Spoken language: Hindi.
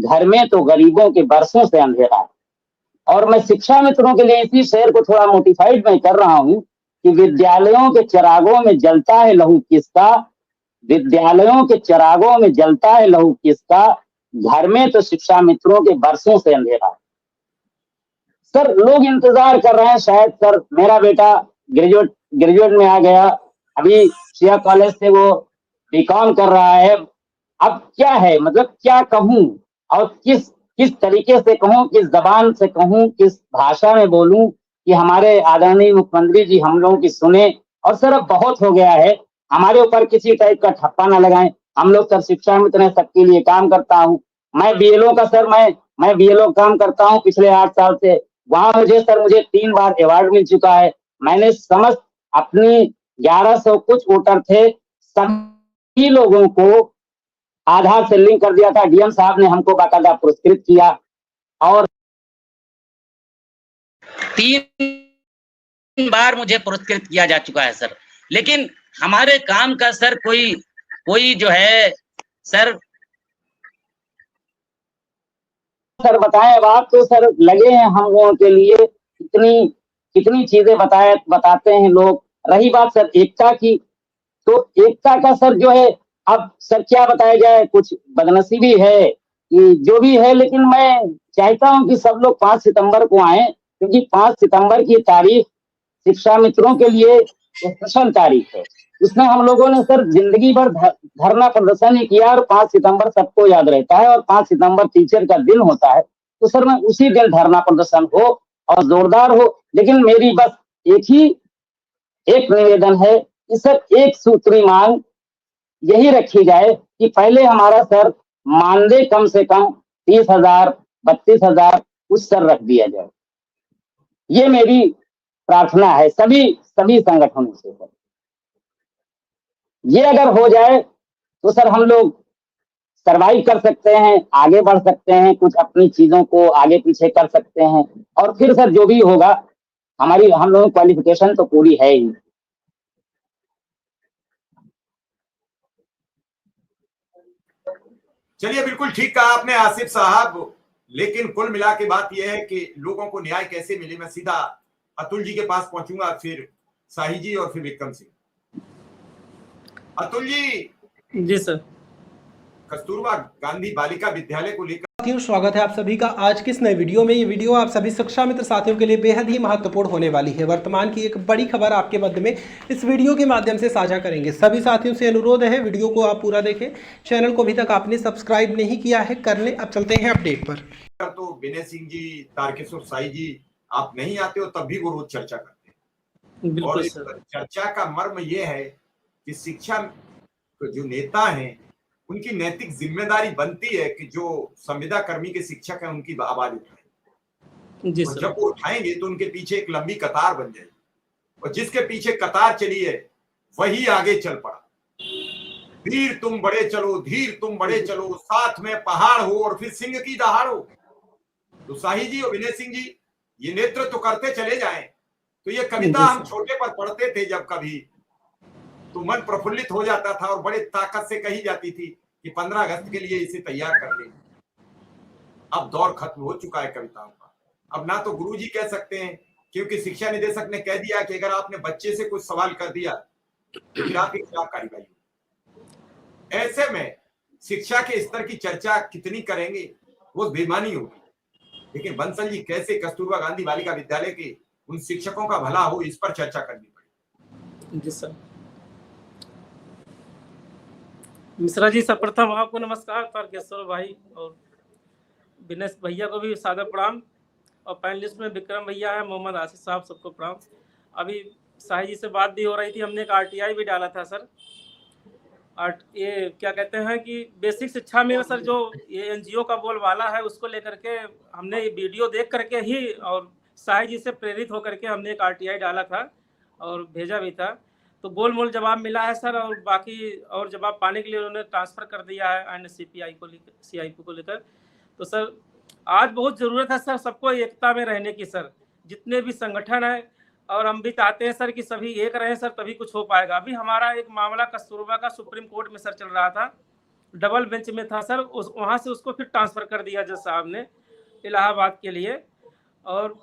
घर में तो गरीबों के बरसों से अंधेरा है। और मैं शिक्षा मित्रों के लिए इसी शेर को थोड़ा मोटिफाइड मैं कर रहा हूँ कि विद्यालयों के चिरागों में जलता है लहू किसका, विद्यालयों के चिरागों में जलता है लहू किसका, घर में तो शिक्षा मित्रों के बरसों से अंधेरा है। सर लोग इंतजार कर रहे हैं, शायद सर मेरा बेटा ग्रेजुएट ग्रेजुएट में आ गया, अभी सिया कॉलेज से वो बीकॉम कर रहा है। अब क्या है, मतलब क्या कहूं और किस तरीके से कहूं, किस जबान से कहूं, किस भाषा में बोलूं कि हमारे आदरणीय मुख्यमंत्री जी हम लोगों की सुने। और सर अब बहुत हो गया है, हमारे ऊपर किसी टाइप का ठप्पा ना लगाएं। हम लोग सर शिक्षा मित्र हैं, सबके लिए काम करता हूं। मैं बीएलओ का सर मैं बीएलओ काम करता हूं पिछले 8 साल से। वहां मुझे 3 बार अवार्ड मिल चुका है। मैंने समस्त अपनी 1100 कुछ वोटर थे, सभी लोगों को आधार से लिंक कर दिया था। डीएम साहब ने हमको बाकायदा पुरस्कृत किया और 3 बार मुझे पुरस्कृत किया जा चुका है सर। लेकिन हमारे काम का सर कोई जो है सर बताएं। अब आप तो सर लगे हैं हम लोगों के लिए, कितनी कितनी चीजें बताते हैं लोग। रही बात सर एकता की, तो एकता का सर जो है, अब सर क्या बताया जाए, कुछ बदनसीबी है कि जो भी है। लेकिन मैं चाहता हूं कि सब लोग 5 सितंबर को आए, क्योंकि 5 सितंबर की तारीख शिक्षा मित्रों के लिए स्पेशल तारीख है। इसमें हम लोगों ने सर जिंदगी भर धरना प्रदर्शन ही किया और 5 सितंबर सबको याद रहता है और 5 सितंबर टीचर का दिन होता है। तो सर मैं उसी दिन धरना प्रदर्शन हो और जोरदार हो। लेकिन मेरी बस एक निवेदन है कि सर एक सूत्री मांग यही रखी जाए कि पहले हमारा सर मानदेय कम से कम 30,000 32,000 उस सर रख दिया जाए। ये मेरी प्रार्थना है सभी संगठनों से सर। ये अगर हो जाए तो सर हम लोग सरवाइव कर सकते हैं, आगे बढ़ सकते हैं, कुछ अपनी चीजों को आगे पीछे कर सकते हैं। और फिर सर जो भी होगा, हम लोगों की क्वालिफिकेशन तो पूरी है ही। चलिए, बिल्कुल ठीक कहा आपने आसिफ साहब। लेकिन कुल मिला के बात यह है कि लोगों को न्याय कैसे मिले। मैं सीधा अतुल जी के पास पहुंचूंगा, फिर साही जी और फिर विक्रम सिंह। अतुल जी सर, कस्तूरबा गांधी बालिका विद्यालय को लेकर स्वागत है आप सभी का आज की इस नए वीडियो में। ये वीडियो आप सभी शिक्षा मित्र साथियों के लिए बेहद ही महत्वपूर्ण होने वाली है। वर्तमान की एक बड़ी खबर आपके मध्य में इस वीडियो के माध्यम से साझा करेंगे। सभी साथियों से अनुरोध है वीडियो को आप पूरा देखें। चैनल को अभी तक आपने सब्सक्राइब नहीं किया है, कर लें। अब चलते हैं अपडेट पर। तो विनय सिंह जी, तारकेश्वर साई जी, आप नहीं आते हो तब भी वो रोज चर्चा करते हैं। और चर्चा का मर्म ये है कि शिक्षा जो नेता हैं उनकी नैतिक जिम्मेदारी बनती है कि जो संविदा कर्मी के शिक्षक हैं उनकी आवाज उठाएं। और जब वो उठाएंगे तो उनके पीछे एक लंबी कतार बन जाएगी, और जिसके पीछे कतार चली है वही आगे चल पड़ा। धीर तुम बड़े चलो, धीर तुम बड़े चलो, साथ में पहाड़ हो और फिर सिंह की दहाड़ हो। तो साही जी और विनय सिंह जी ये नेतृत्व तो करते चले जाएं। तो ये कविता हम छोटे पर पढ़ते थे जब कभी, तो मन प्रफुल्लित हो जाता था और बड़े ताकत से कही जाती थी कि 15 अगस्त के लिए इसे तैयार कर ले। अब दौर खत्म हो चुका है कविताओं का। अब ना तो गुरुजी कह सकते हैं, क्योंकि शिक्षा निदेशक ने कह दिया कि अगर आपने बच्चे से कुछ सवाल कर दिया तो फिर आपके खिलाफ कार्रवाई होगी। ऐसे में शिक्षा के स्तर की चर्चा कितनी करेंगे वो बेईमानी होगी। लेकिन बंसल जी कैसे कस्तूरबा गांधी बालिका विद्यालय के उन शिक्षकों का भला हो, इस पर चर्चा करनी पड़ेगी। जी सर। मिश्रा जी, सर्वप्रथम आपको नमस्कार। तारकेश्वर भाई और विनय भैया को भी सादर प्रणाम, और पैनलिस्ट में विक्रम भैया है, मोहम्मद आसिफ साहब, सबको प्रणाम। अभी साही जी से बात भी हो रही थी, हमने एक आरटीआई भी डाला था सर। ये क्या कहते हैं कि बेसिक शिक्षा में सर जो ये एनजीओ का बोलबाला है उसको लेकर के हमने ये वीडियो देख करके ही और साही जी से प्रेरित होकर के हमने एक आरटीआई डाला था और भेजा भी था। तो गोल मोल जवाब मिला है सर, और बाकी और जवाब पाने के लिए उन्होंने ट्रांसफ़र कर दिया है एनसीपीआई को लेकर, सीआईपी को लेकर। तो सर आज बहुत ज़रूरत है सर सबको एकता में रहने की सर, जितने भी संगठन हैं, और हम भी चाहते हैं सर कि सभी एक रहें सर, तभी कुछ हो पाएगा। अभी हमारा एक मामला कस्तूरबा का सुप्रीम कोर्ट में सर चल रहा था, डबल बेंच में था सर, वहाँ से उसको फिर ट्रांसफ़र कर दिया जज साहब ने इलाहाबाद के लिए। और